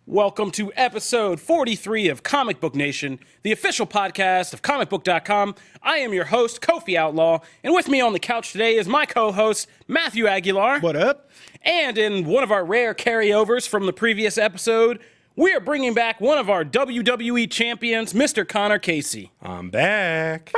Welcome to episode 43 of Comic Book Nation, the official podcast of Comicbook.com. I am your host, Kofi Outlaw, and with me on the couch today is my co-host, Matthew Aguilar. What up? And in one of our rare carryovers from the previous episode, we are bringing back one of our WWE champions, Mr. Connor Casey. I'm back.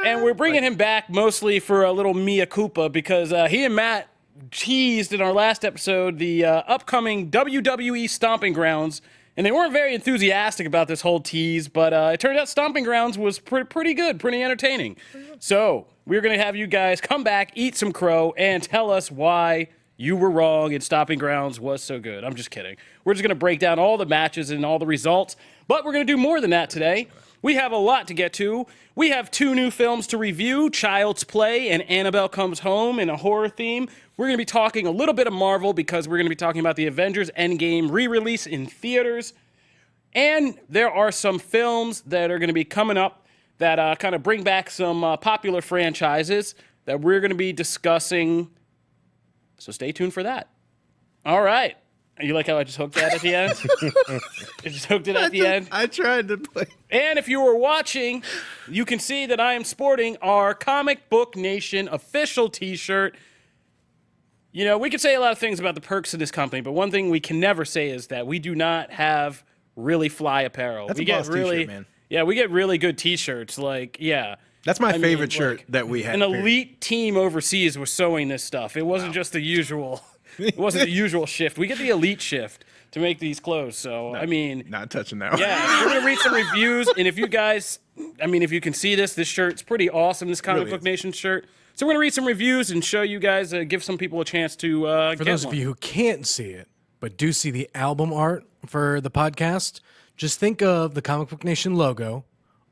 And we're bringing him back mostly for a little mea culpa because he and Matt teased in our last episode the upcoming WWE Stomping Grounds, and they weren't very enthusiastic about this whole tease, but it turned out Stomping Grounds was pretty good, pretty entertaining. So we're going to have you guys come back, eat some crow, and tell us why you were wrong and Stomping Grounds was so good. I'm just kidding. We're just going to break down all the matches and all the results, but we're going to do more than that today. We have a lot to get to. We have 2 new films to review, Child's Play and Annabelle Comes Home in a horror theme. We're going to be talking a little bit of Marvel because we're going to be talking about the Avengers Endgame Re-Release in theaters. And there are some films that are going to be coming up that kind of bring back some popular franchises that we're going to be discussing. So stay tuned for that. All right. You like how I just hooked that at the end? I just hooked it at the end. I tried to play. And if you were watching, you can see that I am sporting our Comic Book Nation official t-shirt. You know, we could say a lot of things about the perks of this company, but one thing we can never say is that we do not have really fly apparel. That's we a boss get really, t-shirt, man. Yeah, we get really good t-shirts. Like, yeah. That's my favorite shirt that we had. An elite team overseas was sewing this stuff. It wasn't just the usual. It wasn't the usual shift. We get the elite shift to make these clothes. So, I mean, not touching that one. Yeah, we're going to read some reviews. And if you guys, I mean, if you can see this shirt's pretty awesome, this Comic Book Nation shirt. So we're going to read some reviews and show you guys, give some people a chance to get For those one. of you who can't see it, but do see the album art for the podcast, just think of the Comic Book Nation logo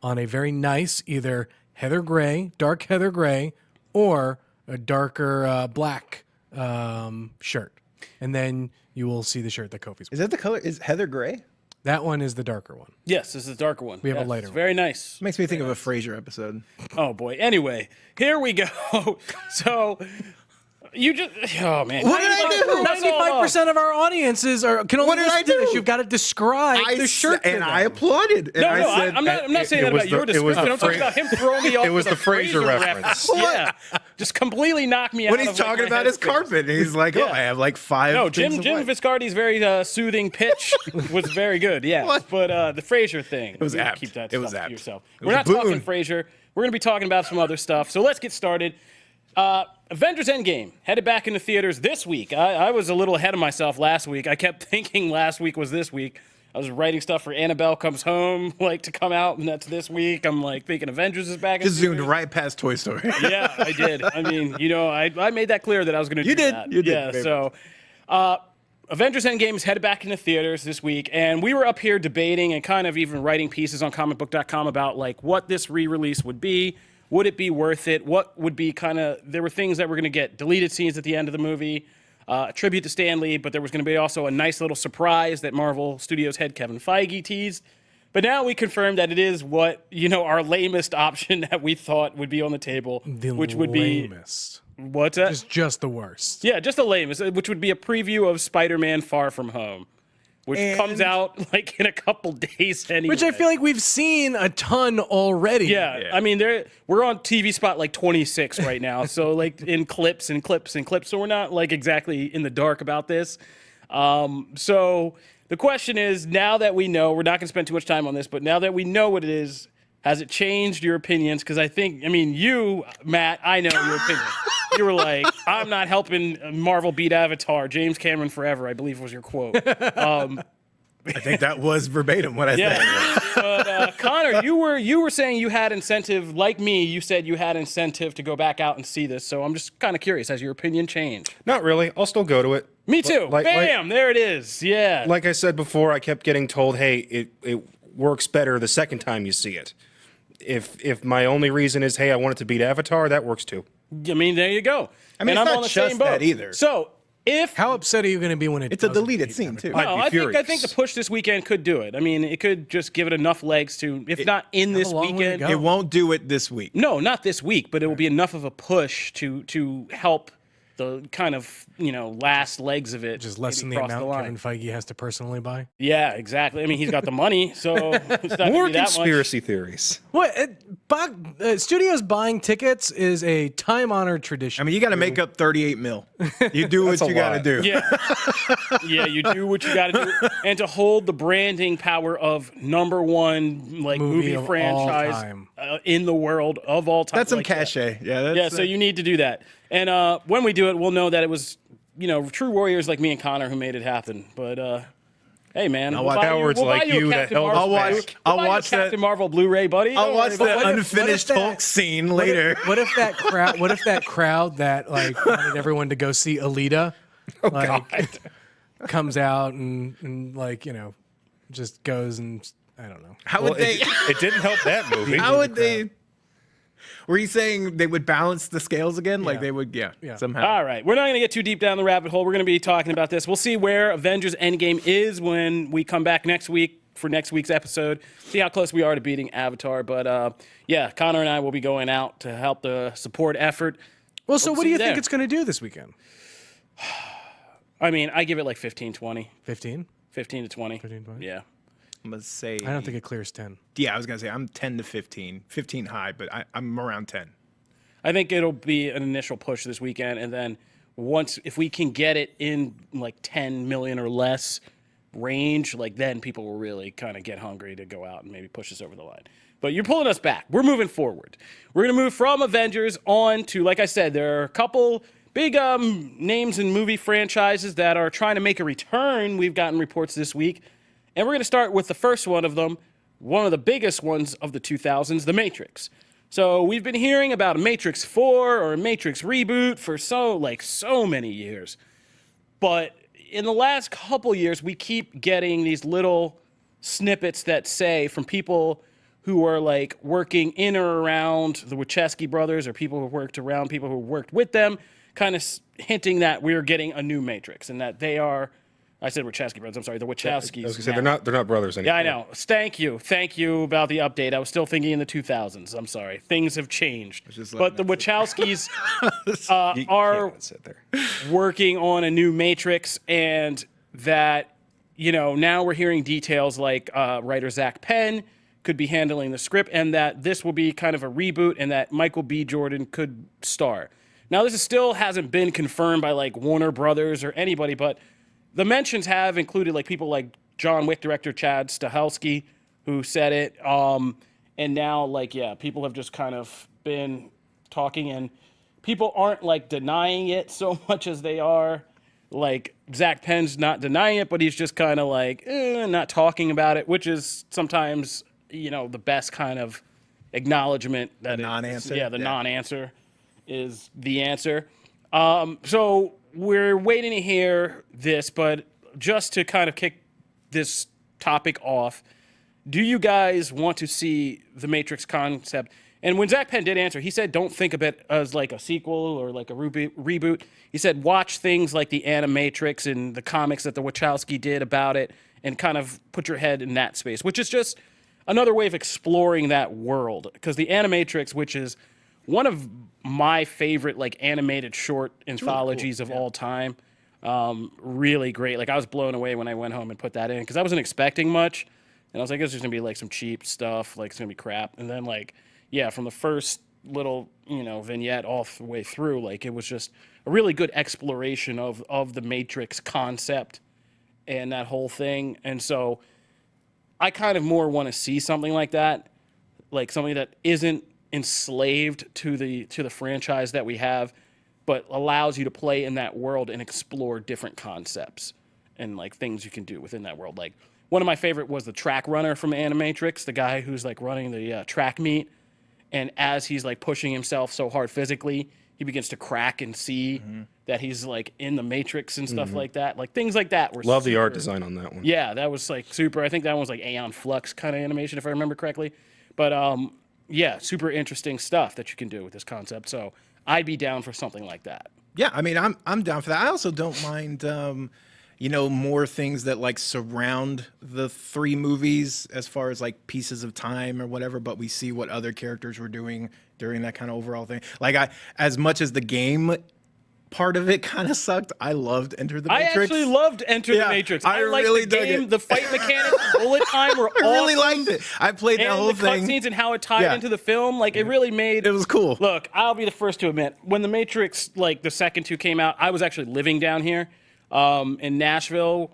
on a very nice, either heather gray, dark heather gray, or a darker black shirt. And then you will see the shirt that Kofi's wearing. Is that the color? Is Heather gray? That one is the darker one. Yes, this is the darker one. We have a Yes, lighter it's one. very nice. Makes me think of a Frasier episode. Oh, boy. Anyway, here we go. So, you just, oh, man. What did I do? 95% of our audiences can only What did listen I to this. do? You've got to describe the shirt. And I applauded. And No, I said, I'm not saying that was about your the- it was description. the I'm talking about him throwing me off. It was with the a Frasier reference. Yeah. Just completely knocked me out. when he's of, like, talking my about his headspace. carpet, and he's like, "Oh, I have like 5." No, things Jim of life." Viscardi's very soothing pitch was very good, yeah. What? But the Frasier thing, was you apt. keep that It was stuff to apt. yourself. It We're was not a talking boon. Frasier. We're going to be talking about some other stuff. So let's get started. Avengers Endgame headed back into theaters this week. I was a little ahead of myself last week. I kept thinking last week was this week. I was writing stuff for Annabelle Comes Home, like, to come out, and that's this week. I'm like thinking Avengers is back. Just zoomed right past Toy Story. Yeah, I did. I mean, you know, I made that clear that I was going to do You did. that. You did. Yeah, Very so Avengers Endgame is headed back into theaters this week, and we were up here debating and kind of even writing pieces on Comicbook.com about, like, what this re-release would be. Would it be worth it? What would be kind of, there were things that were going to get deleted scenes at the end of the movie, a tribute to Stan Lee, but there was going to be also a nice little surprise that Marvel Studios head Kevin Feige teased. But now we confirmed that it is what, you know, our lamest option that we thought would be on the table, which would lamest. be, what's that? Just the worst. Yeah, just the lamest, which would be a preview of Spider-Man Far From Home, which comes out like in a couple days anyway. Which I feel like we've seen a ton already. Yeah, I mean, we're on TV spot like 26 right now, so like in clips and clips and clips, so we're not like exactly in the dark about this. So the question is, now that we know, we're not going to spend too much time on this, but now that we know what it is, has it changed your opinions? Because I think, I mean, you, Matt, I know your opinion. You were like, I'm not helping Marvel beat Avatar. James Cameron forever, I believe was your quote. I think that was verbatim what I said. Yeah. But Connor, you were saying you had incentive, like me, you said you had incentive to go back out and see this. So I'm just kind of curious, has your opinion changed? Not really. I'll still go to it. Me too. Like- Bam, there it is. Yeah. Like I said before, I kept getting told, hey, it works better the second time you see it. If my only reason is, hey, I want it to beat Avatar, that works too. I mean, there you go. I mean, And it's I'm not on the just same boat. that either. So How upset are you going to be when It's a doesn't deleted beat scene Avatar? too. No, I think the push this weekend could do it. I mean, it could just give it enough legs to, if not in this a long way to weekend. go. It won't do it this week. No, not this week, but it will be enough of a push to help the kind of last legs of it. Just lessen the maybe cross amount line. Kevin Feige has to personally buy. Yeah, exactly. I mean, he's got the money, so it's not More gonna be that much. conspiracy theories. What? Studios buying tickets is a time-honored tradition. I mean, you got to make up 38 mil. You do what That's a you got to lot. do. Yeah, you do what you got to do, and to hold the branding power of number one movie of all franchise time. In the world of all time. That's some like that. cachet. Yeah. That's, Yeah, so you need to do that. And when we do it, we'll know that it was, true warriors like me and Connor who made it happen. But hey, man, we'll watch buy cowards we'll buy like a you that Captain held us Marvel- back. we'll I'll buy you a watch that- Captain Marvel Blu-ray, buddy. I'll Don't watch worry the about it. unfinished that- Hulk scene later. What if that crowd? What if that crowd that wanted everyone to go see Alita, comes out and just goes and I don't know. How Well, would they? it didn't help that movie. How would they? Were you saying they would balance the scales again? Like they would, yeah. Somehow. All right, we're not going to get too deep down the rabbit hole. We're going to be talking about this. We'll see where Avengers Endgame is when we come back next week for next week's episode. See how close we are to beating Avatar. But yeah, Connor and I will be going out to help the support effort. Well, so what see do you you think there. it's going to do this weekend? I mean, I give it like 15, 20. 15? 15 to 20. 15, 20? Yeah. I'm gonna say. I don't think it clears 10. Yeah, I was gonna say I'm 10 to 15. 15 high, but I'm around 10. I think it'll be an initial push this weekend, and then if we can get it in like 10 million or less range, then people will really kind of get hungry to go out and maybe push us over the line. But you're pulling us back. We're moving forward. We're going to move from Avengers on to, like I said, there are a couple big names in movie franchises that are trying to make a return. We've gotten reports this week. And we're going to start with the first one of them, one of the biggest ones of the 2000s, The Matrix. So we've been hearing about a Matrix 4 or a Matrix Reboot for so many years. But in the last couple years, we keep getting these little snippets that say from people who are working in or around the Wachowski brothers or people who worked around people who worked with them, kind of hinting that we're getting a new Matrix and that they are, I said Wachowski brothers, I'm sorry, the Wachowskis. I was gonna say now. they're not brothers anymore. Yeah, I know. Thank you about the update. I was still thinking in the 2000s. I'm sorry. Things have changed. But the Wachowskis You are can't sit there. working on a new Matrix, and that, now we're hearing details like writer Zach Penn could be handling the script, and that this will be kind of a reboot, and that Michael B. Jordan could star. Now, this still hasn't been confirmed by Warner Brothers or anybody, but the mentions have included people like John Wick director Chad Stahelski, who said it. And now, people have just kind of been talking, and people aren't denying it so much as they are. Zach Penn's not denying it, but he's just kind of not talking about it, which is sometimes, the best kind of acknowledgement that The non-answer? Yeah, the Yeah. non-answer is the answer. So we're waiting to hear this, but just to kind of kick this topic off, do you guys want to see the Matrix concept? And when Zach Penn did answer, he said, don't think of it as a sequel or a reboot. He said, watch things like the Animatrix and the comics that the Wachowski did about it and kind of put your head in that space, which is just another way of exploring that world. Because the Animatrix, which is one of my favorite animated short anthologies of all time, really great. I was blown away when I went home and put that in because I wasn't expecting much, and I was like, "It's just gonna be some cheap stuff, it's gonna be crap." And then from the first little vignette all the way through, it was just a really good exploration of the Matrix concept and that whole thing. And so I kind of more want to see something like that, something that isn't enslaved to the franchise that we have, but allows you to play in that world and explore different concepts and things you can do within that world. One of my favorite was the track runner from Animatrix, the guy who's running the track meet, and as he's pushing himself so hard physically, he begins to crack and see that he's in the Matrix and stuff like that. Things like that were Love the art super- design on that one. Yeah, that was super. I think that one was Aeon Flux kind of animation, if I remember correctly. But yeah, super interesting stuff that you can do with this concept. So I'd be down for something like that. Yeah, I mean, I'm down for that. I also don't mind, more things that like surround the 3 movies as far as like pieces of time or whatever. But we see what other characters were doing during that kind of overall thing. Like as much as the game part of it kind of sucked, I loved Enter the Matrix. I actually loved Enter the Matrix. I liked really the dug game, it. the fight mechanics, bullet time were awesome. I really liked it. I played that And whole the thing. cutscenes and how it tied Yeah. into the film, like it really made It was cool. Look, I'll be the first to admit, when the Matrix, like the second 2 came out, I was actually living down here in Nashville,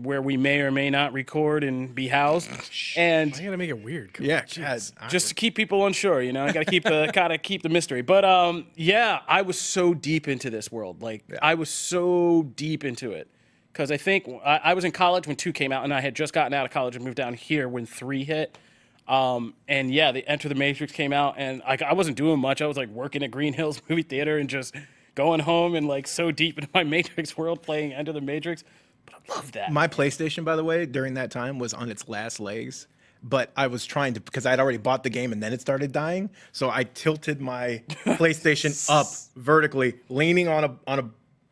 where we may or may not record and be housed. And I gotta make it weird. Come Yeah, on, jeez. just to keep people unsure, you know, I gotta keep the mystery. But yeah, I was so deep into this world. Like I was so deep into it. Because I think I was in college when 2 came out, and I had just gotten out of college and moved down here when 3 hit. And yeah, the Enter the Matrix came out, and I wasn't doing much. I was like working at Green Hills movie theater and just going home and like so deep into my Matrix world playing Enter the Matrix. But I love that. My PlayStation, by the way, during that time was on its last legs. But I was trying to, because I'd already bought the game and then it started dying. So I tilted my PlayStation up vertically, leaning on a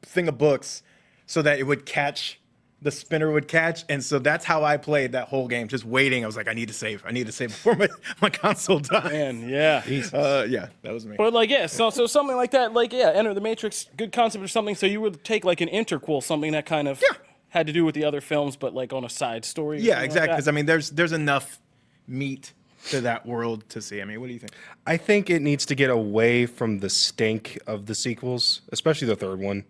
thing of books so that it would catch, the spinner would catch. And so that's how I played that whole game, just waiting. I was like, I need to save before my console dies. Man, yeah. Yeah, that was me. But like, yeah, so something like that, like, yeah, Enter the Matrix, good concept or something. So you would take like an interquel, something that kind of had to do with the other films, but like on a side story. Yeah, exactly. Like Because I mean, there's enough meat to that world to see. I mean, what do you think? I think it needs to get away from the stink of the sequels, especially the third one.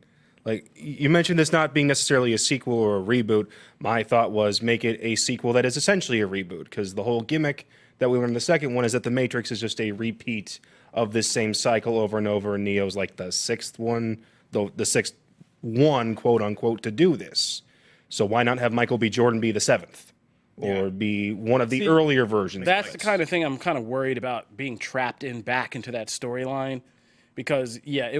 Like you mentioned this not being necessarily a sequel or a reboot. My thought was make it a sequel that is essentially a reboot, because the whole gimmick that we learned in the second one is that the Matrix is just a repeat of this same cycle over and over, and Neo's like the 6th one, the 6th one, quote unquote, to do this. So why not have Michael B. Jordan be the 7th? Or be one of the earlier versions. That's the kind of thing I'm kind of worried about, being trapped back into that storyline. Because yeah,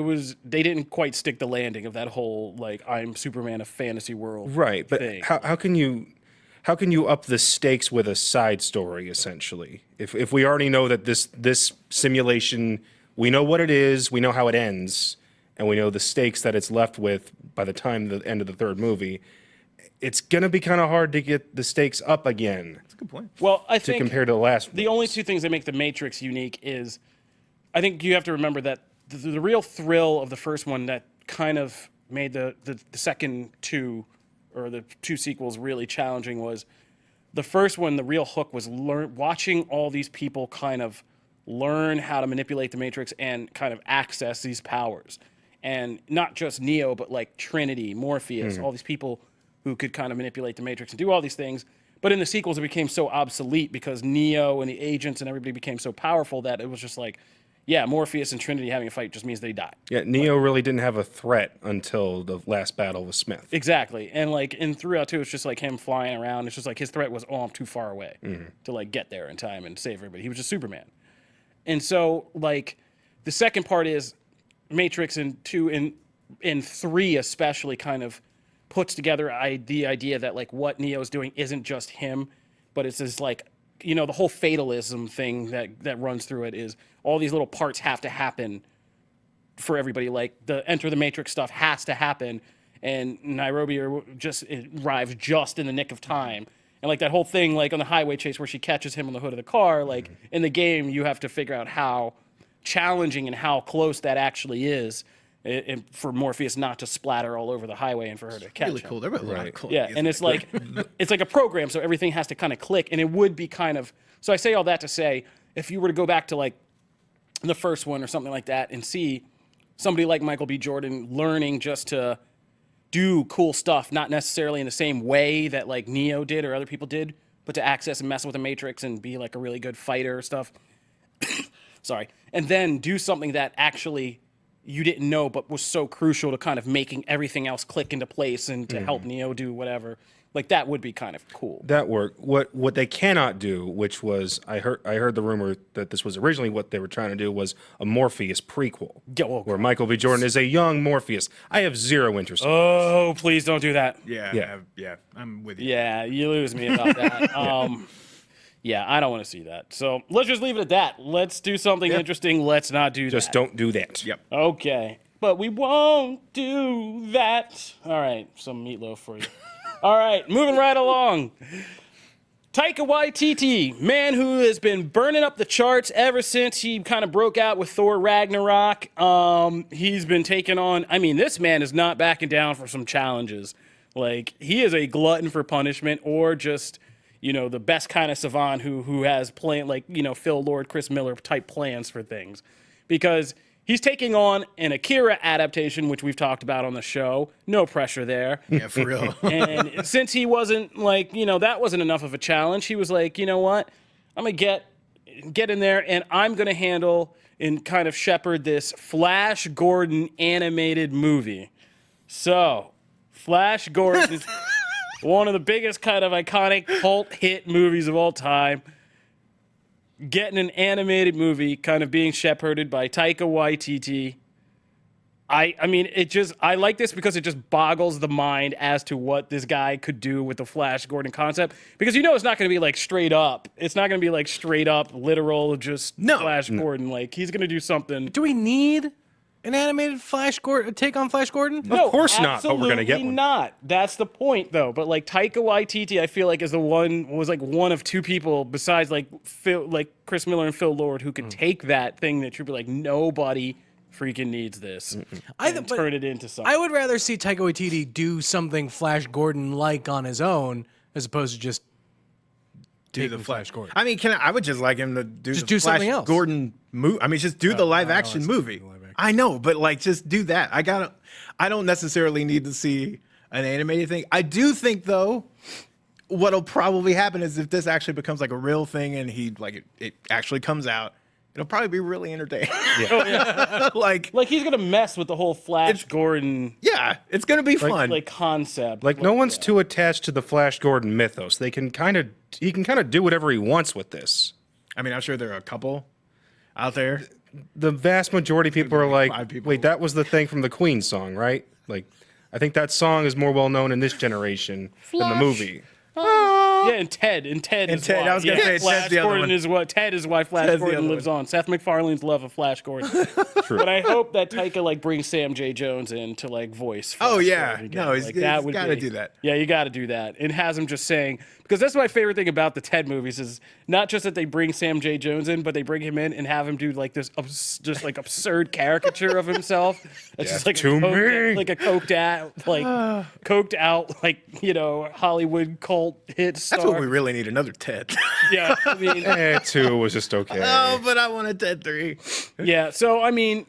they didn't quite stick the landing of that whole like I'm Superman of fantasy world Right, but thing. how can you up the stakes with a side story essentially? If we already know that this simulation, we know what it is, we know how it ends, and we know the stakes that it's left with by the time the end of the third movie, it's gonna be kind of hard to get the stakes up again. That's a good point. Well, I to think compare to the last. the only 2 things that make the Matrix unique is, I think you have to remember that the real thrill of the first one that kind of made the second 2 or the 2 sequels really challenging was the first one. The real hook was watching all these people kind of learn how to manipulate the Matrix and kind of access these powers, and not just Neo, but like Trinity, Morpheus, all these people who could kind of manipulate the Matrix and do all these things. But in the sequels, it became so obsolete because Neo and the agents and everybody became so powerful that it was just like, yeah, Morpheus and Trinity having a fight just means they die. Yeah, Neo really didn't have a threat until the last battle with Smith. Exactly. And like in throughout 2, it's just like him flying around. It's just like his threat was, oh, I'm too far away to like get there in time and save everybody. He was just Superman. And so like the second part is Matrix in 2 and 3 especially kind of puts together the idea that like what Neo's doing isn't just him, but it's this like, you know, the whole fatalism thing that runs through it is all these little parts have to happen for everybody. Like the Enter the Matrix stuff has to happen, and Nairobi arrives just in the nick of time. And like that whole thing, like on the highway chase where she catches him on the hood of the car, like in the game, you have to figure out how challenging and how close that actually is. And for Morpheus not to splatter all over the highway and for her to catch Really him. cool. There were a lot of cool. Yeah, ideas and in it's that. like it's like a program, so everything has to kind of click, and it would be kind of. So I say all that to say, if you were to go back to like the first one or something like that, and see somebody like Michael B. Jordan learning just to do cool stuff, not necessarily in the same way that like Neo did or other people did, but to access and mess with the Matrix and be like a really good fighter or stuff. Sorry, and then do something that actually you didn't know, but was so crucial to kind of making everything else click into place and to help Neo do whatever. Like that would be kind of cool. That worked. What they cannot do, which was I heard the rumor that this was originally what they were trying to do, was a Morpheus prequel, Yeah, well, where Michael B. Jordan is a young Morpheus. I have zero interest. Oh, please don't do that. Yeah. I'm with you. Yeah, you lose me about that. Yeah, I don't want to see that. So let's just leave it at that. Let's do something interesting. Let's not do Just that. don't do that. Yep. Okay. But we won't do that. All right, some meatloaf for you. All right, moving right along. Taika Waititi, man who has been burning up the charts ever since he kind of broke out with Thor Ragnarok. He's been taking on, I mean, this man is not backing down for some challenges. Like, he is a glutton for punishment, or just, you know, the best kind of savant who has plan, like, you know, Phil Lord, Chris Miller type plans for things. Because he's taking on an Akira adaptation, which we've talked about on the show. No pressure there. Yeah, for real. And since he wasn't, like, you know, that wasn't enough of a challenge, he was like, you know what? I'm going to get in there, and I'm going to handle and kind of shepherd this Flash Gordon animated movie. So, Flash Gordon is one of the biggest kind of iconic cult hit movies of all time. Getting an animated movie kind of being shepherded by Taika Waititi. I mean, I like this because it just boggles the mind as to what this guy could do with the Flash Gordon concept. Because you know it's not going to be like straight up. It's not going to be like straight up, literal, just Flash Gordon. Like, he's going to do something. Do we need an animated Flash Gordon take on Flash Gordon? No, Of course not, but we're gonna get absolutely one. not. That's the point, though. But like Taika Waititi, I feel like was like one of two people besides like Chris Miller and Phil Lord who could take that thing that you'd be like, nobody freaking needs this, and turn it into something. I would rather see Taika Waititi do something Flash Gordon like on his own, as opposed to just Do the taking Flash Gordon. I mean, I would just like him to do Just the do Flash something else. Gordon movie. I mean, just do the live action movie. the live action. I know, but like, just do that. I don't necessarily need to see an animated thing. I do think though, what'll probably happen is if this actually becomes like a real thing and it actually comes out, it'll probably be really entertaining. like he's gonna mess with the whole Flash Gordon yeah, it's gonna be fun. like concept. Like, no one's too attached to the Flash Gordon mythos. He can kind of do whatever he wants with this. I mean, I'm sure there are a couple out there. The vast majority of people are like like, 5 people. wait, that was the thing from the Queen song, right? Like, I think that song is more well known in this generation than the movie. Yeah, and Ted is Ted, why. I was gonna say, Flash Ted's the other Gordon one. is what Ted is why Flash Ted's the Gordon other lives one. on. Seth MacFarlane's love of Flash Gordon. True. But I hope that Taika like brings Sam J. Jones in to like voice. Oh, Flash yeah. Gordon again. No, he's Like, that would gotta be- do that. Yeah, you got to do that, and has him just saying, because that's my favorite thing about the Ted movies is not just that they bring Sam J. Jones in, but they bring him in and have him do like this just like absurd caricature of himself. It's just like to me. like a coked out like, you know, Hollywood cult hit star. That's what we really need, another Ted. Yeah, I mean, 2 was just okay. Oh, but I want a Ted 3. yeah. So I mean,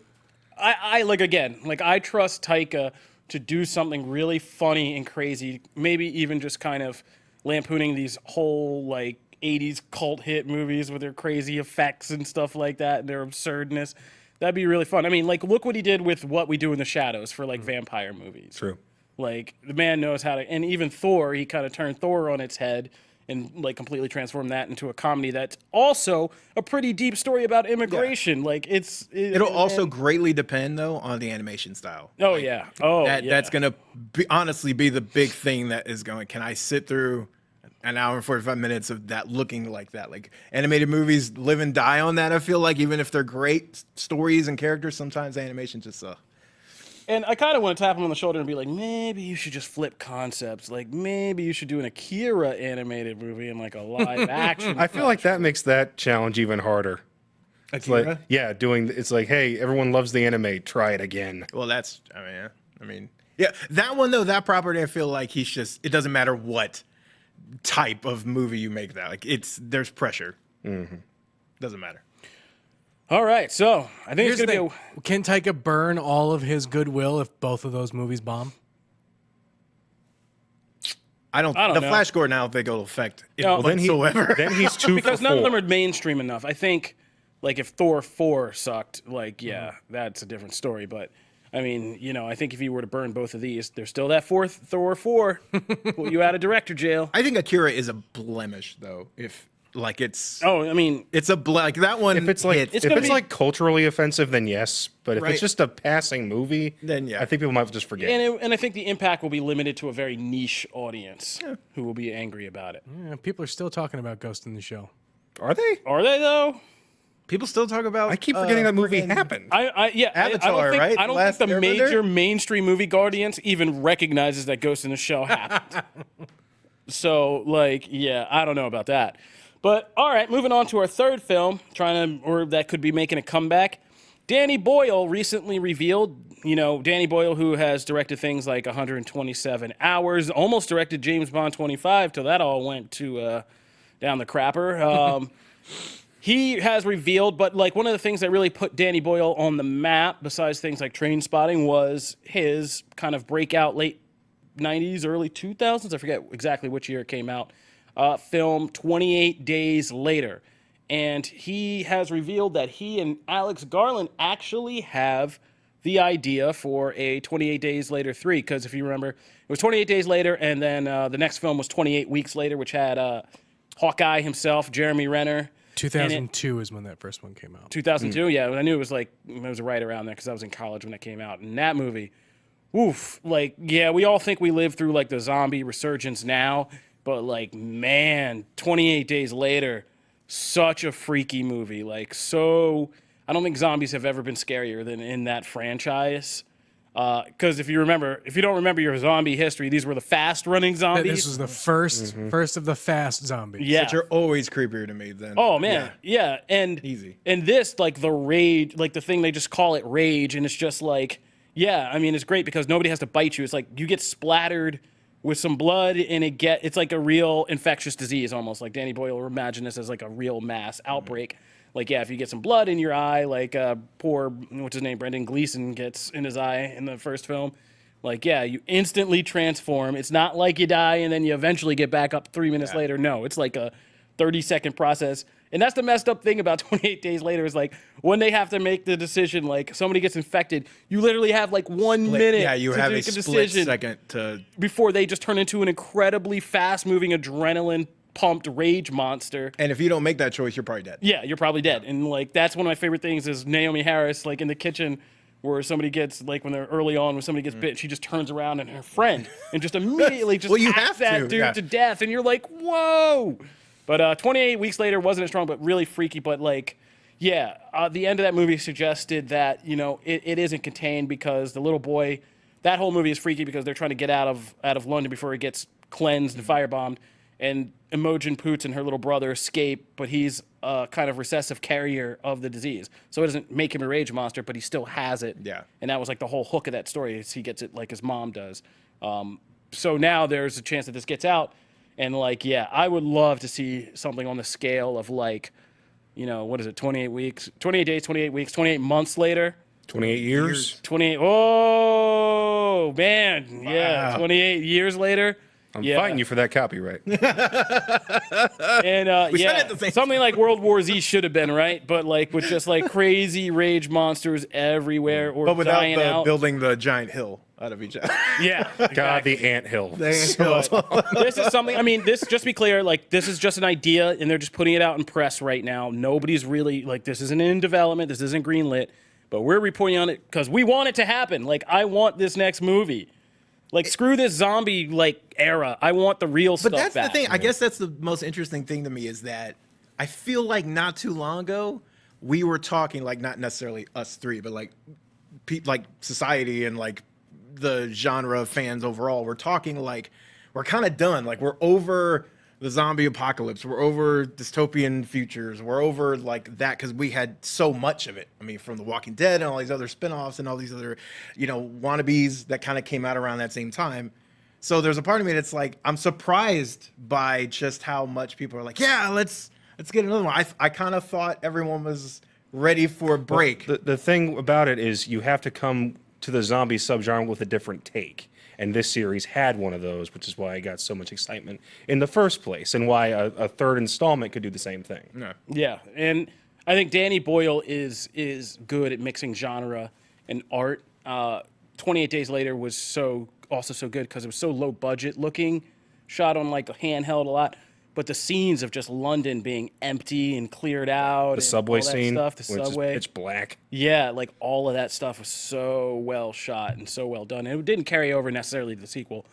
I like again, like I trust Taika to do something really funny and crazy. Maybe even just kind of lampooning these whole like 80s cult hit movies with their crazy effects and stuff like that and their absurdness. That'd be really fun. I mean, like look what he did with What We Do in the Shadows for like vampire movies. True. Like the man knows how to, and even Thor, he kind of turned Thor on its head and like completely transformed that into a comedy that's also a pretty deep story about immigration. Like It'll also greatly depend though on the animation style. Oh yeah. Oh yeah. That's gonna honestly be the big thing that is going. Can I sit through an hour and 45 minutes of that looking like that? Like animated movies live and die on that. I feel like even if they're great stories and characters, sometimes animation just And I kind of want to tap him on the shoulder and be like, maybe you should just flip concepts. Like maybe you should do an Akira animated movie and like a live action. I feel like that makes that challenge even harder. It's Akira? like, yeah, it's like, hey, everyone loves the anime. Try it again. Well, that's I mean, yeah, that one though, that property, I feel like it doesn't matter what type of movie you make that. Like there's pressure. Doesn't matter. All right, so I think Here's it's the gonna thing. be. Can Taika burn all of his goodwill if both of those movies bomb? I don't know. Flash Gordon, I don't think it'll affect it No. Then whatsoever. Then he's 2 Because for none of 4. them are mainstream enough. I think, like, if Thor 4 sucked, like, yeah, that's a different story. But, I mean, you know, I think if you were to burn both of these, there's still that fourth Thor 4. Pull you out of director jail. I think Akira is a blemish though. If like it's Oh, I mean, it's like that one. If it's like hit. It's if gonna it's be- like culturally offensive, then yes. But if Right. it's just a passing movie, Then, yeah. I think people might just forget. and I think the impact will be limited to a very niche audience who will be angry about it. Yeah, people are still talking about Ghost in the Shell. Are they? Are they though? People still talk about. I keep forgetting that movie friggin- happened. I Avatar, don't think, right? I don't Last think the Airbender? major mainstream movie guardians even recognizes that Ghost in the Shell happened. So, like, yeah, I don't know about that. But all right, moving on to our third film, or that could be making a comeback. Danny Boyle recently revealed, Danny Boyle, who has directed things like 127 Hours, almost directed James Bond 25 till that all went to down the crapper. He has revealed, but like one of the things that really put Danny Boyle on the map, besides things like Trainspotting, was his kind of breakout late 90s, early 2000s. I forget exactly which year it came out. Film 28 Days Later. And he has revealed that he and Alex Garland actually have the idea for a 28 Days Later 3. Because if you remember, it was 28 Days Later, and then the next film was 28 Weeks Later, which had Hawkeye himself, Jeremy Renner. 2002 is when that first one came out. 2002, yeah. I knew it was right around there because I was in college when that came out. And that movie, oof, like, yeah, we all think we live through like the zombie resurgence now, but like, man, 28 Days Later, such a freaky movie. Like, so, I don't think zombies have ever been scarier than in that franchise. Because if you don't remember your zombie history, these were the fast-running zombies. This was the first of the fast zombies. Yeah. But you're always creepier to me than. Oh man, yeah. And Easy. And this, like the rage, like the thing they just call it rage, and it's just like, yeah. I mean, it's great because nobody has to bite you. It's like you get splattered with some blood, and it's like a real infectious disease almost. Like Danny Boyle imagined this as like a real mass outbreak. Like, yeah, if you get some blood in your eye, like poor, what's his name, Brendan Gleeson gets in his eye in the first film. Like, yeah, you instantly transform. It's not like you die and then you eventually get back up 3 minutes later. No, it's like a 30-second process. And that's the messed up thing about 28 Days Later is like when they have to make the decision, like somebody gets infected, you literally have like 1 minute Yeah, you to have a make split second to. before they just turn into an incredibly fast-moving, adrenaline-pumped rage monster. And if you don't make that choice, you're probably dead. Yeah, you're probably dead. And like that's one of my favorite things is Naomi Harris, like in the kitchen where somebody gets like when they're early on when somebody gets bit, she just turns around and her friend and just immediately just Well, you hacks have that to, dude yeah. to death, and you're like, whoa. But 28 Weeks Later wasn't as strong, but really freaky. But like, yeah, the end of that movie suggested that it isn't contained because the little boy, that whole movie is freaky because they're trying to get out of London before he gets cleansed and firebombed. And Imogen Poots and her little brother escape, but he's a kind of recessive carrier of the disease. So it doesn't make him a rage monster, but he still has it. Yeah. And that was like the whole hook of that story is he gets it like his mom does. So now there's a chance that this gets out. And like, yeah, I would love to see something on the scale of like, what is it, 28 weeks, 28 days, 28 weeks, 28 months later. 28 years. 28, oh, man, yeah, 28 years later. I'm fighting you for that copyright. And said it at the same something like World War Z should have been, right? But like with just like crazy rage monsters everywhere or But without dying out. building the giant hill out of each other. Yeah. God, the anthill. This is something, I mean, just to be clear, like this is just an idea and they're just putting it out in press right now. Nobody's really, like this isn't in development, this isn't greenlit, but we're reporting on it because we want it to happen. Like I want this next movie. Like screw this zombie like era. I want the real stuff But that's back. the thing. I guess that's the most interesting thing to me is that I feel like not too long ago we were talking like not necessarily us three, but like like society and like the genre of fans overall. We're talking like we're kind of done. Like we're over the zombie apocalypse. We're over dystopian futures. We're over like that because we had so much of it. I mean, from The Walking Dead and all these other spinoffs and all these other, wannabes that kind of came out around that same time. So there's a part of me that's like, I'm surprised by just how much people are like, yeah, let's get another one. I kind of thought everyone was ready for a break. The thing about it is you have to come to the zombie subgenre with a different take. And this series had one of those, which is why I got so much excitement in the first place and why a third installment could do the same thing. No. Yeah, and I think Danny Boyle is good at mixing genre and art. 28 Days Later was also so good because it was so low budget looking, shot on like a handheld a lot. But the scenes of just London being empty and cleared out, The subway scene, stuff, the which subway, is pitch black. yeah, like all of that stuff was so well shot and so well done. And it didn't carry over necessarily to the sequel.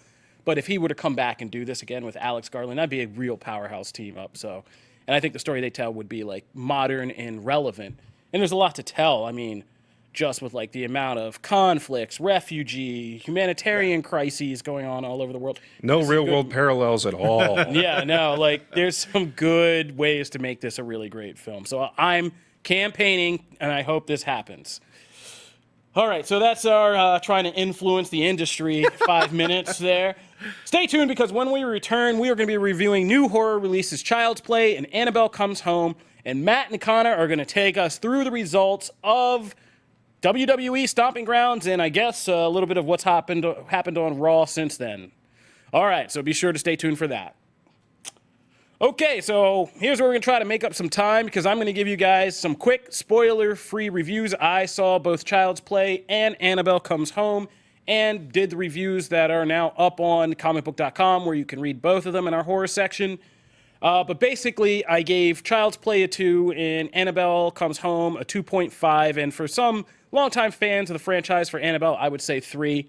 But if he were to come back and do this again with Alex Garland, that'd be a real powerhouse team up. So, And I think the story they tell would be like modern and relevant. And there's a lot to tell. I mean, just with like the amount of conflicts, refugee, humanitarian crises going on all over the world. No real world parallels at all. Yeah, no, like there's some good ways to make this a really great film. So I'm campaigning, and I hope this happens. All right, so that's our trying to influence the industry 5 minutes there. Stay tuned, because when we return, we are going to be reviewing new horror releases Child's Play and Annabelle Comes Home, and Matt and Connor are going to take us through the results of WWE Stomping Grounds and I guess a little bit of what's happened on Raw since then. All right, so be sure to stay tuned for that. Okay, so here's where we're going to try to make up some time, because I'm going to give you guys some quick spoiler-free reviews. I saw both Child's Play and Annabelle Comes Home and did the reviews that are now up on Comicbook.com, where you can read both of them in our horror section. But basically, I gave Child's Play a 2 and Annabelle Comes Home a 2.5. And for some longtime fans of the franchise, for Annabelle, I would say 3.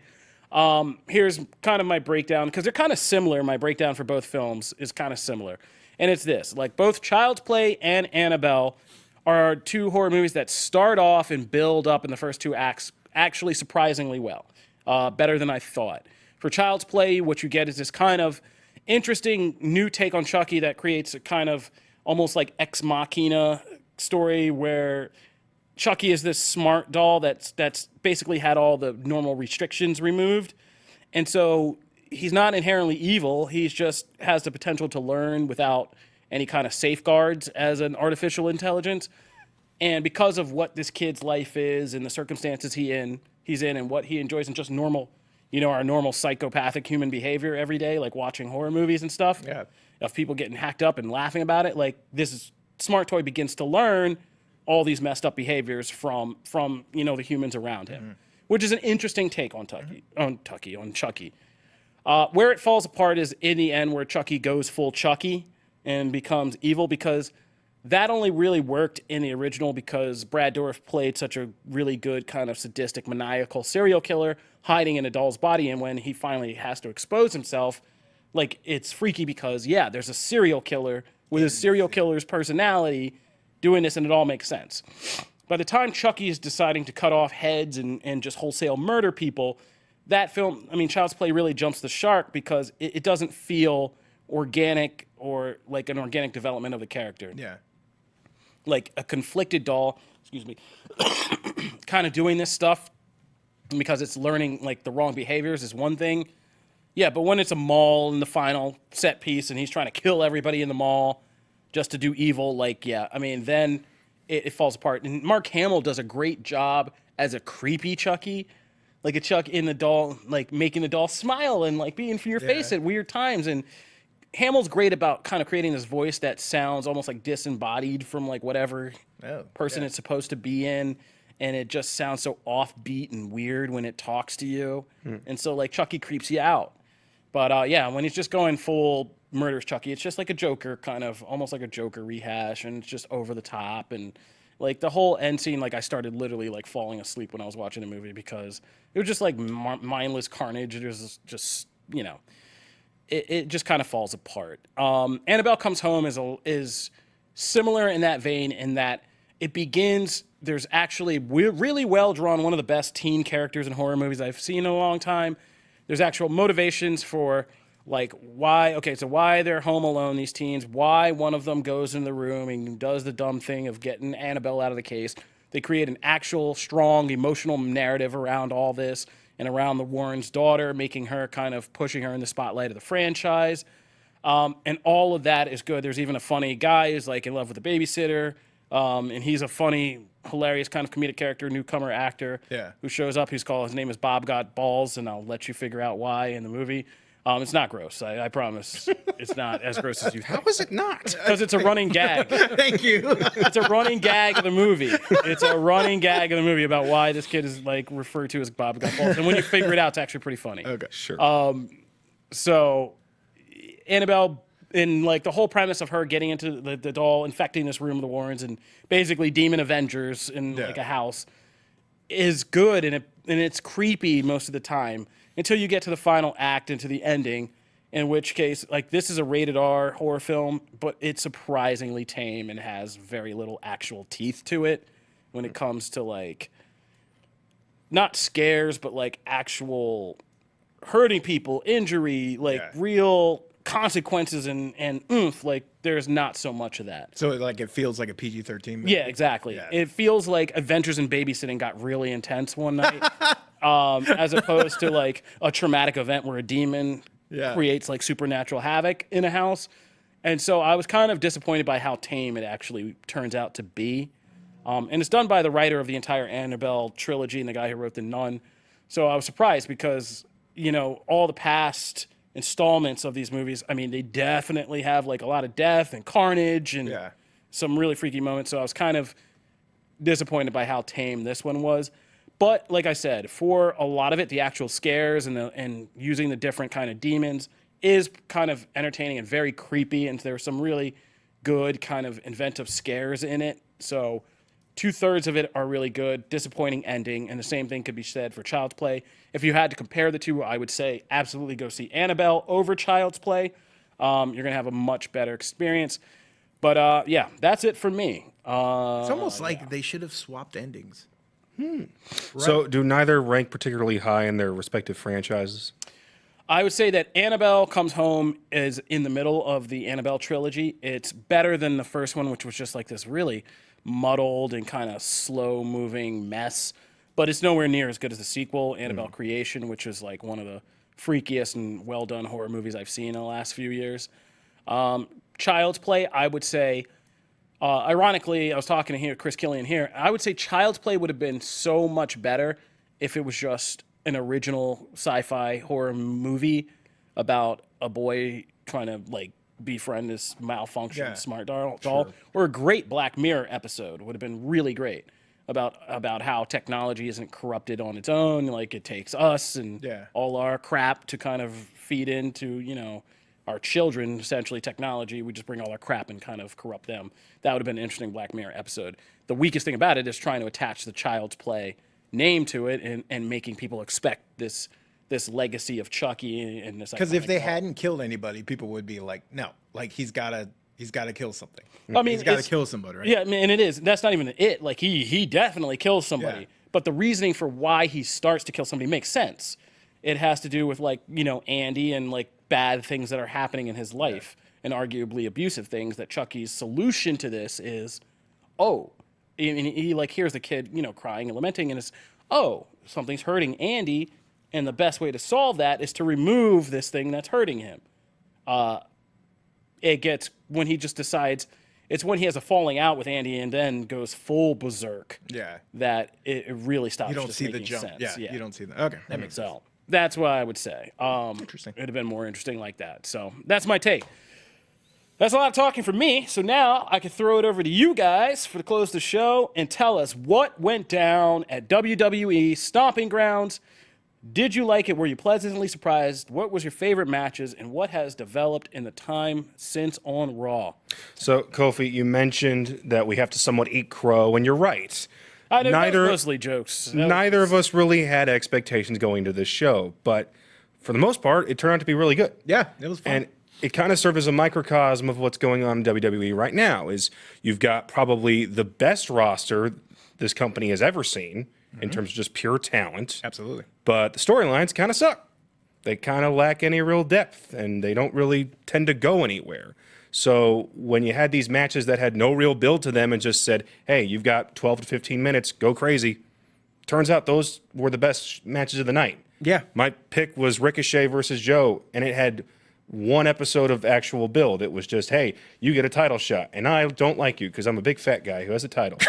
Here's kind of my breakdown, because they're kind of similar. My breakdown for both films is kind of similar. And it's this. Like, both Child's Play and Annabelle are 2 horror movies that start off and build up in the first 2 acts actually surprisingly well. Better than I thought. For Child's Play, what you get is this kind of interesting new take on Chucky that creates a kind of almost like Ex Machina story, where Chucky is this smart doll that's basically had all the normal restrictions removed. And so he's not inherently evil. He's just has the potential to learn without any kind of safeguards as an artificial intelligence. And because of what this kid's life is and the circumstances he's in and what he enjoys and just normal, our normal psychopathic human behavior every day, like watching horror movies and stuff, of people getting hacked up and laughing about it, like smart toy begins to learn all these messed up behaviors from the humans around him, which is an interesting take on Chucky. Where it falls apart is in the end, where Chucky goes full Chucky and becomes evil, because that only really worked in the original because Brad Dourif played such a really good kind of sadistic, maniacal serial killer hiding in a doll's body, and when he finally has to expose himself, like, it's freaky because, there's a serial killer with a serial killer's personality doing this, and it all makes sense. By the time Chucky is deciding to cut off heads and just wholesale murder people, that film, Child's Play really jumps the shark, because it doesn't feel organic or like an organic development of the character. Yeah. Like a conflicted doll, kind of doing this stuff because it's learning like the wrong behaviors is one thing. Yeah, but when it's a mall in the final set piece and he's trying to kill everybody in the mall just to do evil, then it falls apart. And Mark Hamill does a great job as a creepy Chucky. Like a Chuck in the doll, like making the doll smile and like being for your face at weird times. And Hamill's great about kind of creating this voice that sounds almost like disembodied from like whatever person it's supposed to be in. And it just sounds so offbeat and weird when it talks to you. And so like Chucky creeps you out. But when he's just going full murders Chucky, it's just like a Joker kind of, almost like a Joker rehash, and it's just over the top. And like the whole end scene, like I started literally like falling asleep when I was watching the movie, because it was just like mindless carnage. There's just, it just kind of falls apart. Annabelle Comes Home is similar in that vein, in that it begins, there's actually really well drawn, one of the best teen characters in horror movies I've seen in a long time. There's actual motivations for like why they're home alone, these teens, why one of them goes in the room and does the dumb thing of getting Annabelle out of the case. They create an actual strong emotional narrative around all this and around the Warren's daughter, making her kind of pushing her in the spotlight of the franchise. And all of that is good. There's even a funny guy who's like in love with the babysitter. And he's a funny, hilarious kind of comedic character, newcomer actor who shows up. His name is Bob Got Balls, and I'll let you figure out why in the movie. It's not gross. I promise. It's not as gross as you think. How is it not? Because it's a running gag. Thank you. It's a running gag of the movie. It's a running gag of the movie about why this kid is like referred to as Bob Got Balls. And when you figure it out, it's actually pretty funny. Okay, Sure. So Annabelle, in like the whole premise of her getting into the doll, infecting this room of the Warrens, and basically demon Avengers in like a house, is good, and it's creepy most of the time until you get to the final act and to the ending, in which case, like, this is a rated R horror film, but it's surprisingly tame and has very little actual teeth to it when it comes to, like, not scares, but, like, actual hurting people, injury, like, real consequences and oomph. Like, there's not so much of that. So, like, it feels like a PG-13 movie? Yeah, exactly. Yeah. It feels like Adventures in Babysitting got really intense one night, as opposed to, like, a traumatic event where a demon creates, like, supernatural havoc in a house. And so I was kind of disappointed by how tame it actually turns out to be. And it's done by the writer of the entire Annabelle trilogy and the guy who wrote The Nun. So I was surprised because, you know, all the past installments of these movies, I mean, they definitely have, like, a lot of death and carnage and some really freaky moments. So I was kind of disappointed by how tame this one was. But like I said, for a lot of it, the actual scares and using the different kind of demons is kind of entertaining and very creepy. And there's some really good kind of inventive scares in it. So 2/3 of it are really good. Disappointing ending. And the same thing could be said for Child's Play. If you had to compare the two, I would say absolutely go see Annabelle over Child's Play. You're going to have a much better experience. But yeah, that's it for me. It's almost like they should have swapped endings. So, do neither rank particularly high in their respective franchises? I would say that Annabelle Comes Home is in the middle of the Annabelle trilogy. It's better than the first one, which was just like this really muddled and kind of slow-moving mess. But it's nowhere near as good as the sequel, Annabelle Creation, which is like one of the freakiest and well-done horror movies I've seen in the last few years. Child's Play, I would say... ironically, I was talking to Chris Killian here. I would say Child's Play would have been so much better if it was just an original sci-fi horror movie about a boy trying to, like, befriend this malfunctioned smart doll. Or a great Black Mirror episode would have been really great about how technology isn't corrupted on its own. Like, it takes us and all our crap to kind of feed into, you know, our children, essentially technology. We just bring all our crap and kind of corrupt them. That would have been an interesting Black Mirror episode. The weakest thing about it is trying to attach the Child's Play name to it and making people expect this legacy of Chucky and this. Because if they hadn't killed anybody, people would be like, no, like he's gotta kill something. I mean, he's gotta kill somebody, right? Yeah, I mean, and it is. That's not even it. Like he definitely kills somebody. Yeah. But the reasoning for why he starts to kill somebody makes sense. It has to do with, like, you know, Andy and, like, bad things that are happening in his life and arguably abusive things. That Chucky's solution to this is, he like hears the kid, you know, crying and lamenting, and it's, something's hurting Andy, and the best way to solve that is to remove this thing that's hurting him. It gets when he just decides. It's when he has a falling out with Andy and then goes full berserk. Yeah. That it really stops. You don't just see the making jump. sense. Yeah, you don't see that. Okay, that makes sense. So that's what I would say. Interesting. It'd have been more interesting like that. So that's my take. That's a lot of talking for me. So now I can throw it over to you guys to close the show and tell us what went down at WWE Stomping Grounds. Did you like it? Were you pleasantly surprised? What was your favorite matches, and what has developed in the time since on Raw? So, Kofi, you mentioned that we have to somewhat eat crow, and you're right. Neither mostly jokes. Neither of us really had expectations going to this show, but for the most part, it turned out to be really good. Yeah, it was fun. And it kind of served as a microcosm of what's going on in WWE right now. Is you've got probably the best roster this company has ever seen in terms of just pure talent. Absolutely. But the storylines kind of suck. They kind of lack any real depth, and they don't really tend to go anywhere. So when you had these matches that had no real build to them and just said, hey, you've got 12 to 15 minutes, go crazy. Turns out those were the best matches of the night. Yeah. My pick was Ricochet versus Joe, and it had one episode of actual build. It was just, hey, you get a title shot, and I don't like you because I'm a big fat guy who has a title.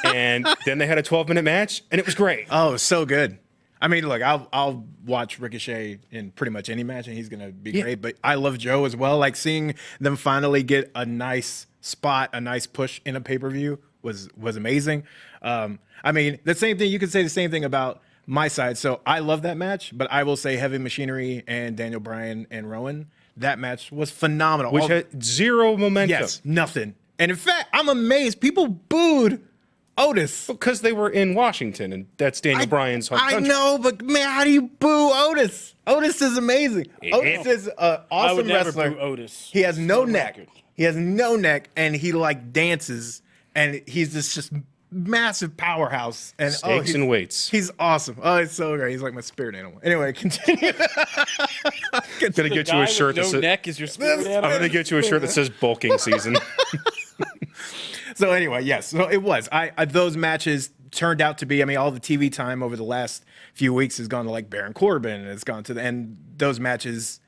And then they had a 12-minute match, and it was great. Oh, so good. I mean, look, I'll watch Ricochet in pretty much any match, and he's gonna be great. But I love Joe as well. Like seeing them finally get a nice spot, a nice push in a pay-per-view was amazing. I mean, the same thing. You could say the same thing about my side. So I love that match, but I will say Heavy Machinery and Daniel Bryan and Rowan. That match was phenomenal. Which had zero momentum. Yes, nothing. And in fact, I'm amazed. People booed Otis. Because they were in Washington, and that's Daniel Bryan's home I country. know, but man, how do you boo Otis? Otis is amazing. Otis is an I awesome would never wrestler. boo Otis. He has no For the neck. record. He has no neck, and he like dances, and he's this just massive powerhouse. And Stakes and weights. He's awesome. Oh, it's so great. He's like my spirit animal. Anyway, continue. Gonna get you Guy a shirt with that no says. neck is your spirit I'm animal. gonna get you a shirt that says bulking season. So anyway, yes. So it was. I those matches turned out to be. I mean, all the TV time over the last few weeks has gone to like Baron Corbin, and it's gone to and those matches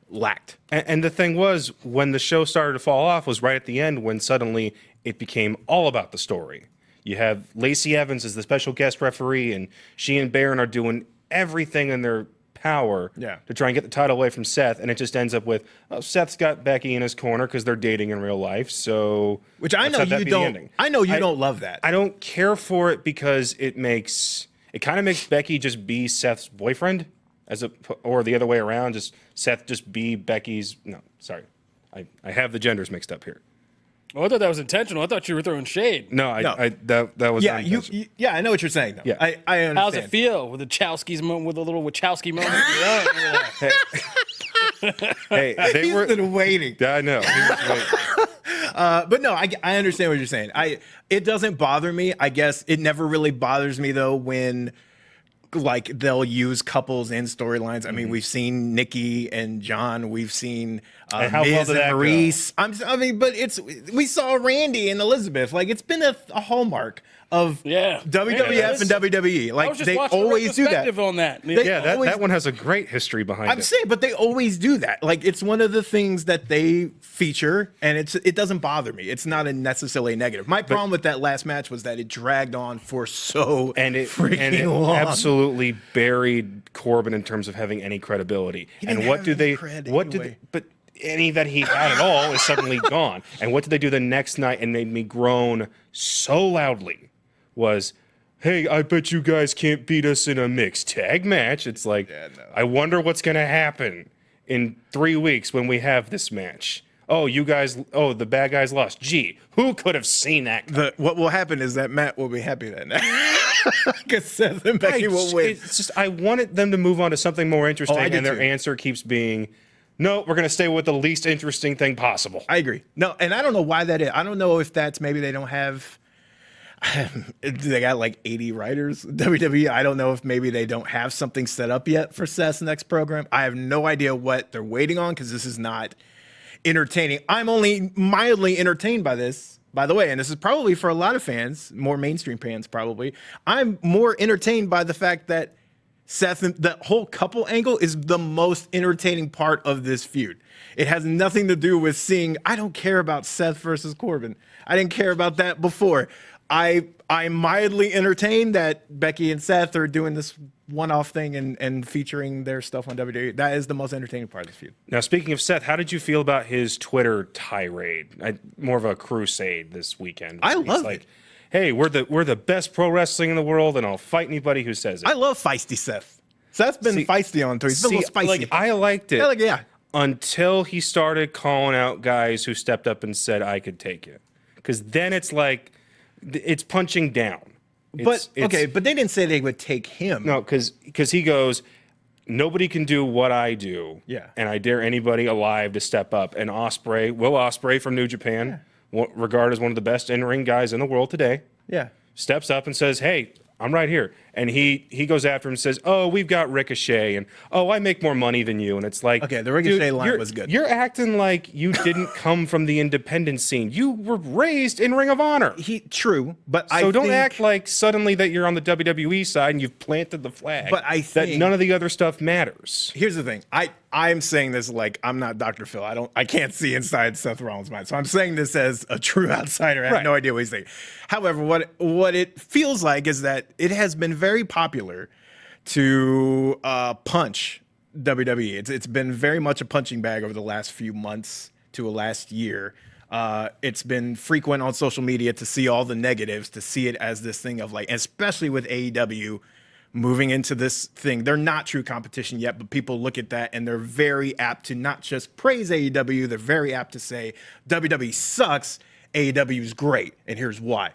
lacked. And the thing was, when the show started to fall off, was right at the end when suddenly it became all about the story. You have Lacey Evans as the special guest referee, and she and Baron are doing everything in their power to try and get the title away from Seth, and it just ends up with Seth's got Becky in his corner because they're dating in real life. So, Which I let's know have that you be the don't. ending. I know you don't love that. I don't care for it because it kind of makes Becky just be Seth's boyfriend, or the other way around, just Seth just be Becky's. No, sorry, I have the genders mixed up here. Oh, I thought that was intentional. I thought you were throwing shade. No, that was Yeah, unintentional. yeah, I know what you're saying. Though. Yeah. I understand. How's it feel with the Chowskis moment, with a little Wachowski moment? Hey, they He's were been waiting. I know. He was waiting. But no, I understand what you're saying. It doesn't bother me. I guess it never really bothers me though when like they'll use couples in storylines. I mean, we've seen Nikki and John. We've seen And how well Miz did and that go? Maurice. But we saw Randy and Elizabeth. Like it's been a hallmark of WWF and WWE. Like they always do that. On that. That one has a great history behind it. I'm saying, but they always do that. Like it's one of the things that they feature, and it doesn't bother me. It's not necessarily negative. My problem with that last match was that it dragged on for so freaking long. Absolutely buried Corbin in terms of having any credibility. And what do they? But any that he had at all is suddenly gone. And what did they do the next night and made me groan so loudly? Was, hey, I bet you guys can't beat us in a mixed tag match. It's like, I wonder what's going to happen in 3 weeks when we have this match. The bad guys lost. Gee, who could have seen that? What will happen is that Matt will be happy that night. Because Seth and Becky will win. It's just, I wanted them to move on to something more interesting, and their answer keeps being, no, we're going to stay with the least interesting thing possible. I agree. No, and I don't know why that is. I don't know if that's maybe they don't have... They got like 80 writers. WWE. I don't know if maybe they don't have something set up yet for Seth's next program. I have no idea what they're waiting on because this is not entertaining. I'm only mildly entertained by this, by the way, and this is probably for a lot of fans, more mainstream fans probably. I'm more entertained by the fact that Seth and that whole couple angle is the most entertaining part of this feud. It has nothing to do with seeing. I don't care about Seth versus Corbin. I didn't care about that before. I'm mildly entertained that Becky and Seth are doing this one-off thing and featuring their stuff on WWE. That is the most entertaining part of this feud. Now, speaking of Seth, how did you feel about his Twitter tirade? More of a crusade this weekend. I love it. Hey, we're the best pro wrestling in the world, and I'll fight anybody who says it. I love feisty Seth. Seth's been feisty on Twitter. He's been a little spicy. I liked it. Yeah. Until he started calling out guys who stepped up and said, I could take it. Because then it's like, it's punching down. But they didn't say they would take him. No, because he goes, nobody can do what I do. Yeah. And I dare anybody alive to step up. And Will Ospreay from New Japan, regarded as one of the best in-ring guys in the world today, steps up and says, hey, I'm right here. And he goes after him and says, oh, we've got Ricochet, and I make more money than you. And it's like, okay, the Ricochet line was good. You're acting like you didn't come from the independent scene. You were raised in Ring of Honor. True, but don't act like suddenly that you're on the WWE side and you've planted the flag. But I think that none of the other stuff matters. Here's the thing. I'm saying this like I'm not Dr. Phil. I can't see inside Seth Rollins' mind. So I'm saying this as a true outsider. I have no idea what he's thinking. However, what it feels like is that it has been very popular to punch WWE. It's been very much a punching bag over the last few months to a last year. It's been frequent on social media to see all the negatives, to see it as this thing of like, especially with AEW moving into this thing. They're not true competition yet, but people look at that and they're very apt to not just praise AEW, they're very apt to say WWE sucks, AEW is great, and here's why.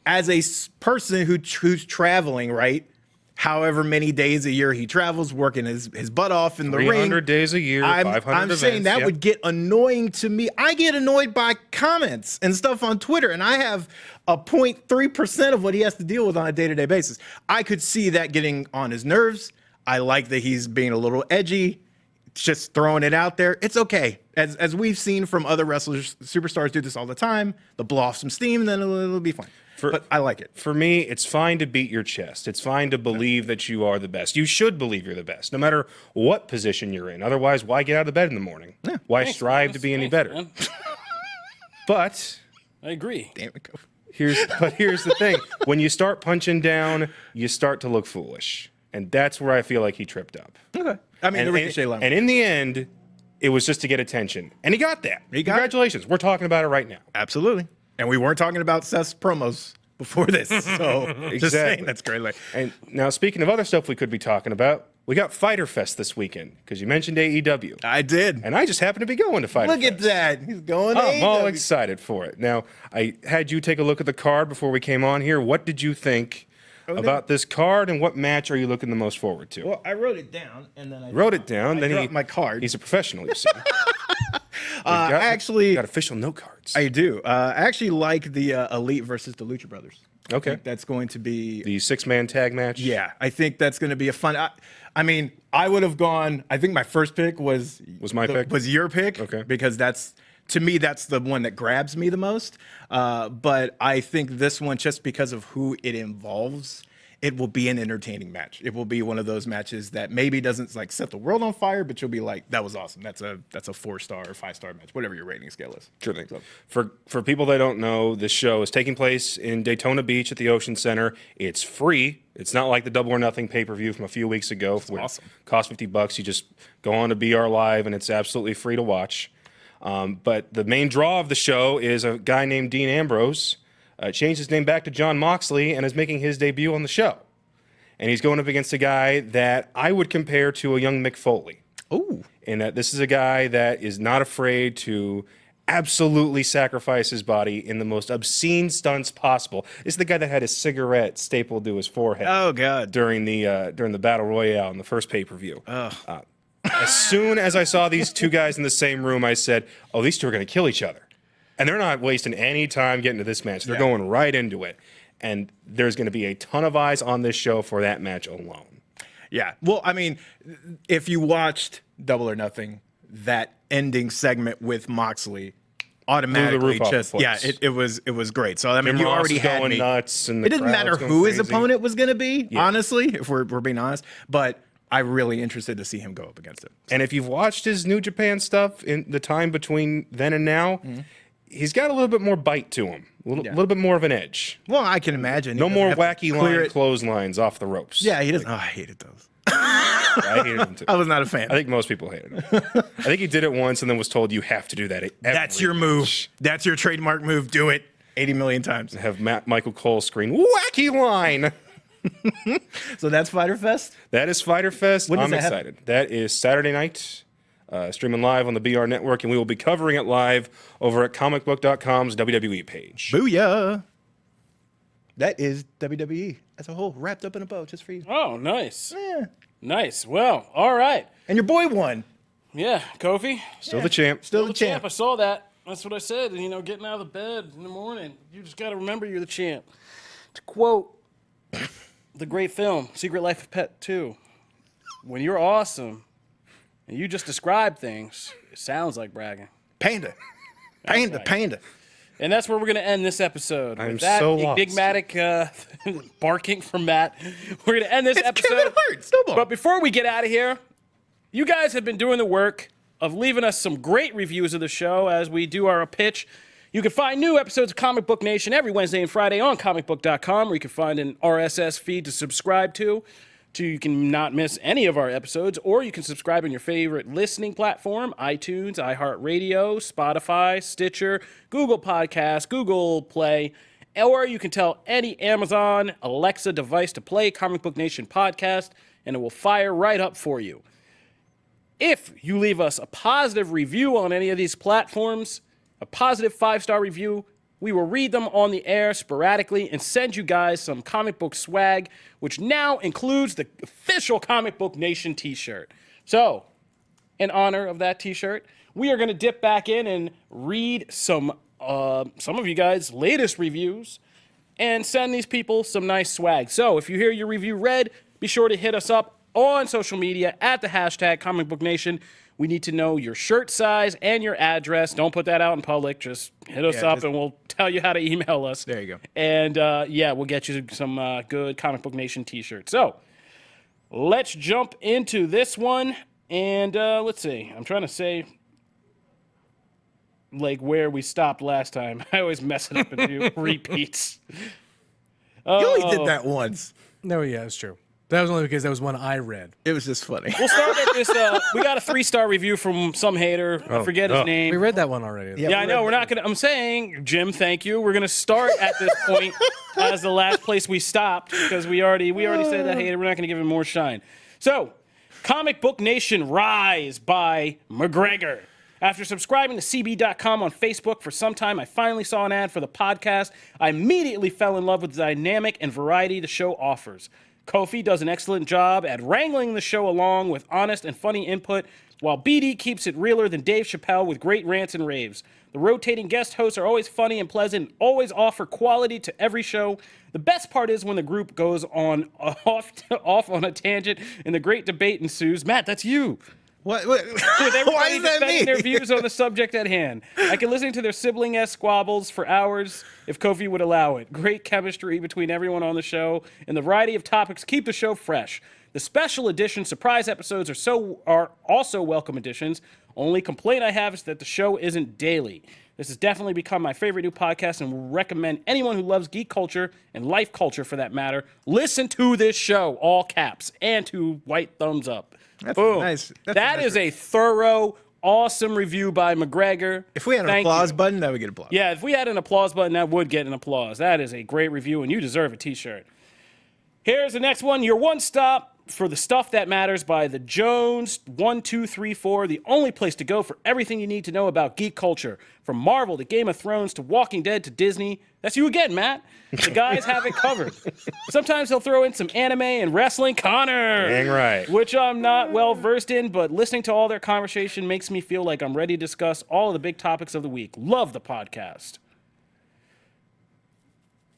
as a person who's traveling, right? However many days a year he travels, working his butt off in the ring. 300 days a year, 500 I'm events. saying that would get annoying to me. I get annoyed by comments and stuff on Twitter, and I have a 0.3% of what he has to deal with on a day-to-day basis. I could see that getting on his nerves. I like that he's being a little edgy, just throwing it out there. It's okay. As we've seen from other wrestlers, superstars do this all the time. They'll blow off some steam, then it'll be fine. But I like it. For me, it's fine to beat your chest. It's fine to believe that you are the best. You should believe you're the best, no matter what position you're in. Otherwise, why get out of bed in the morning? Yeah. Why strive to be any better? Man. But I agree. Damn it, Kofi. here's the thing. When you start punching down, you start to look foolish. And that's where I feel like he tripped up. Okay. I mean, the Ricochet line. And in the end, it was just to get attention. And he got that. Congratulations. We're talking about it right now. Absolutely. And we weren't talking about Seth's promos before this. So just saying, that's great. Like, And now, speaking of other stuff we could be talking about, we got Fyter Fest this weekend because you mentioned AEW. I did. And I just happened to be going to Fyter Fest. Look at that. He's going to I'm all AEW. excited for it. Now, I had you take a look at the card before we came on here. What did you think about this card, and what match are you looking the most forward to? Well, I wrote it down, and then I Wrote it down. Then dropped my card. He's a professional, you see. Actually, got official note cards. I do. I actually like the Elite versus the Lucha Brothers. I Okay. think that's going to be. The 6-man tag match. Yeah, I think that's going to be a fun. I mean, I would have gone. I think my first pick was my pick? Was your pick? Okay. Because that's, to me, that's the one that grabs me the most. But I think this one, just because of who it involves, it will be an entertaining match. It will be one of those matches that maybe doesn't like set the world on fire, but you'll be like, that was awesome. That's a 4-star or 5-star match, whatever your rating scale is. Sure thing. For people that don't know, this show is taking place in Daytona Beach at the Ocean Center. It's free. It's not like the Double or Nothing pay-per-view from a few weeks ago. Where awesome. It costs $50. You just go on to BR Live, and it's absolutely free to watch. But the main draw of the show is a guy named Dean Ambrose. Changed his name back to John Moxley and is making his debut on the show. And he's going up against a guy that I would compare to a young Mick Foley. Ooh. In that this is a guy that is not afraid to absolutely sacrifice his body in the most obscene stunts possible. This is the guy that had a cigarette stapled to his forehead. Oh, God. During the Battle Royale in the first pay-per-view. As soon as I saw these two guys in the same room, I said, oh, these two are going to kill each other. And they're not wasting any time getting to this match. They're going right into it. And there's going to be a ton of eyes on this show for that match alone. Yeah. Well, I mean, if you watched Double or Nothing, that ending segment with Moxley automatically just it was great. So I mean, Jim you Ross already is had going me. nuts, and the It didn't matter crowd's going who his crazy. opponent was going to be, honestly, if we're being honest. But I'm really interested to see him go up against it. And if you've watched his New Japan stuff in the time between then and now, he's got a little bit more bite to him, a little bit more of an edge. Well, I can imagine. No He more doesn't have to wacky clear line it. clotheslines off the ropes. Yeah, he doesn't. Oh, I hated those. I hated him too. I was not a fan. I think most people hated him. I think he did it once and then was told you have to do that. That's your move. That's your trademark move. Do it 80 million times. Have Michael Cole scream wacky line. So that's Fyter Fest. That is Fyter Fest. When does I'm that happen? excited. That is Saturday night, streaming live on the BR Network, and we will be covering it live over at Comicbook.com's WWE page. Booyah. That is WWE as a whole, wrapped up in a bow just for you. Oh, nice. Yeah. Nice. Well, all right. And your boy won. Yeah, Kofi. Still the champ. Still the champ. I saw that. That's what I said. You know, getting out of the bed in the morning, you just got to remember you're the champ. To quote the great film, Secret Life of Pet 2, when you're awesome and you just describe things, it sounds like bragging. Panda. Panda. right. Panda. And that's where we're going to end this episode. I'm With that so lost. enigmatic barking from Matt, we're going to end this episode. Kevin Hart. Snowball. But before we get out of here, you guys have been doing the work of leaving us some great reviews of the show as we do our pitch. You can find new episodes of Comic Book Nation every Wednesday and Friday on Comicbook.com, where you can find an RSS feed to subscribe to you can not miss any of our episodes, or you can subscribe on your favorite listening platform, iTunes, iHeartRadio, Spotify, Stitcher, Google Podcasts, Google Play, or you can tell any Amazon Alexa device to play Comic Book Nation podcast, and it will fire right up for you. If you leave us a positive review on any of these platforms, a positive 5-star review, we will read them on the air sporadically and send you guys some comic book swag, which now includes the official Comic Book Nation t-shirt. So, in honor of that t-shirt, we are going to dip back in and read some of you guys' latest reviews and send these people some nice swag. So, if you hear your review read, be sure to hit us up on social media at the hashtag Comic Book Nation. We need to know your shirt size and your address. Don't put that out in public. Just hit us up and we'll tell you how to email us. There you go. And we'll get you some good Comic Book Nation t-shirts. So let's jump into this one. And let's see. I'm trying to say like where we stopped last time. I always mess it up and do repeats. You only did that once. No, yeah, it's true. That was only because that was one I read. It was just funny. We'll start at this. We got a 3-star review from some hater. I forget his name. We read that one already. Yeah, I know. We're not going to. I'm saying, Jim, thank you. We're going to start at this point as the last place we stopped because we already said that hater. We're not going to give him more shine. So, Comic Book Nation Rise by McGregor. After subscribing to CB.com on Facebook for some time, I finally saw an ad for the podcast. I immediately fell in love with the dynamic and variety the show offers. Kofi does an excellent job at wrangling the show along with honest and funny input, while BD keeps it realer than Dave Chappelle with great rants and raves. The rotating guest hosts are always funny and pleasant, always offer quality to every show. The best part is when the group goes on off on a tangent and the great debate ensues. Matt, that's you. What? With Why everybody is that defending me? their views on the subject at hand. I can listen to their sibling-esque squabbles for hours if Kofi would allow it. Great chemistry between everyone on the show, and the variety of topics keep the show fresh. The special edition surprise episodes are also welcome additions. Only complaint I have is that the show isn't daily. This has definitely become my favorite new podcast and will recommend anyone who loves geek culture and life culture for that matter, listen to this show, all caps, and to white thumbs up. That's Boom. nice. That is a thorough, awesome review by McGregor. If we had an Thank applause you. button, that would get applause. Yeah, if we had an applause button, that would get an applause. That is a great review, and you deserve a t-shirt. Here's the next one. Your one stop for the stuff that matters by the Jones 1234, the only place to go for everything you need to know about geek culture. From Marvel to Game of Thrones to Walking Dead to Disney. That's you again, Matt. The guys have it covered. Sometimes they'll throw in some anime and wrestling. Connor! Dang right. Which I'm not well versed in, but listening to all their conversation makes me feel like I'm ready to discuss all of the big topics of the week. Love the podcast.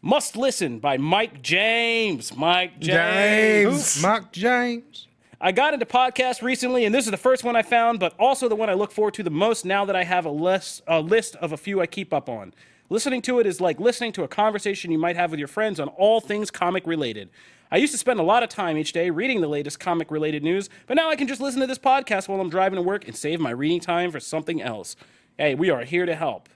Must Listen by Mike James. Mike James. Mark James. I got into podcasts recently, and this is the first one I found, but also the one I look forward to the most now that I have a list of a few I keep up on. Listening to it is like listening to a conversation you might have with your friends on all things comic related. I used to spend a lot of time each day reading the latest comic related news, but now I can just listen to this podcast while I'm driving to work and save my reading time for something else. Hey, we are here to help.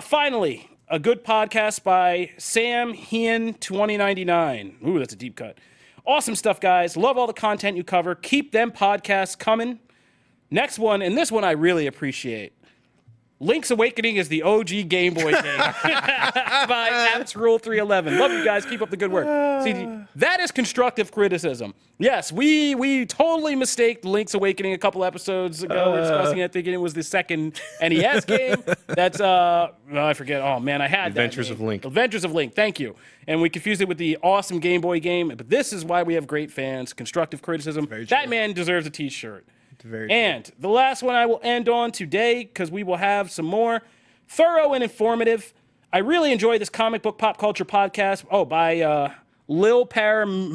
Finally, a good podcast by Sam Hean 2099. Ooh, that's a deep cut. Awesome stuff, guys. Love all the content you cover. Keep them podcasts coming. Next one, and this one I really appreciate. Link's Awakening is the OG Game Boy game by Apps Rule 311. Love you guys. Keep up the good work. See, that is constructive criticism. Yes, we totally mistaked Link's Awakening a couple episodes ago. We're discussing it, thinking it was the second NES game. That's I forget. Oh man, I had Adventures that of name. Link. Adventures of Link. Thank you. And we confused it with the awesome Game Boy game. But this is why we have great fans. Constructive criticism. That man deserves a T-shirt. And the last one I will end on today, because we will have some more thorough and informative. I really enjoy this comic book pop culture podcast. Oh, by Little Parmigiano.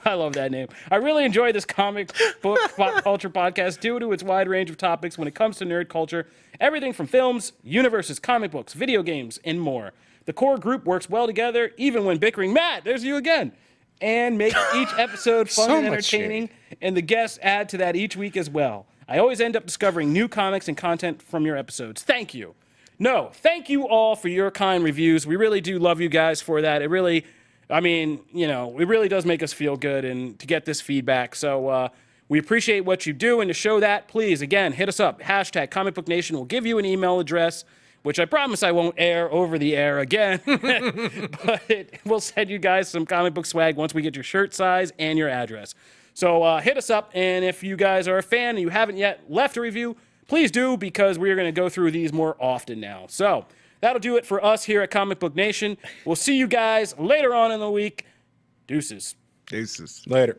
I love that name. I really enjoy this comic book pop culture podcast due to its wide range of topics when it comes to nerd culture. Everything from films, universes, comic books, video games, and more. The core group works well together, even when bickering. Matt, there's you again. And make each episode fun So and much entertaining, and the guests add to that each week as well. I always end up discovering new comics and content from your episodes. Thank you. No, thank you all for your kind reviews. We really do love you guys for that. It really, I mean, you know, it really does make us feel good and to get this feedback. So we appreciate what you do, and to show that, please, again, hit us up. Hashtag Comic Book Nation. We'll give you an email address, which I promise I won't air over the air again. But we'll send you guys some comic book swag once we get your shirt size and your address. So hit us up, and if you guys are a fan and you haven't yet left a review, please do, because we are going to go through these more often now. So that'll do it for us here at Comic Book Nation. We'll see you guys later on in the week. Deuces. Deuces. Later.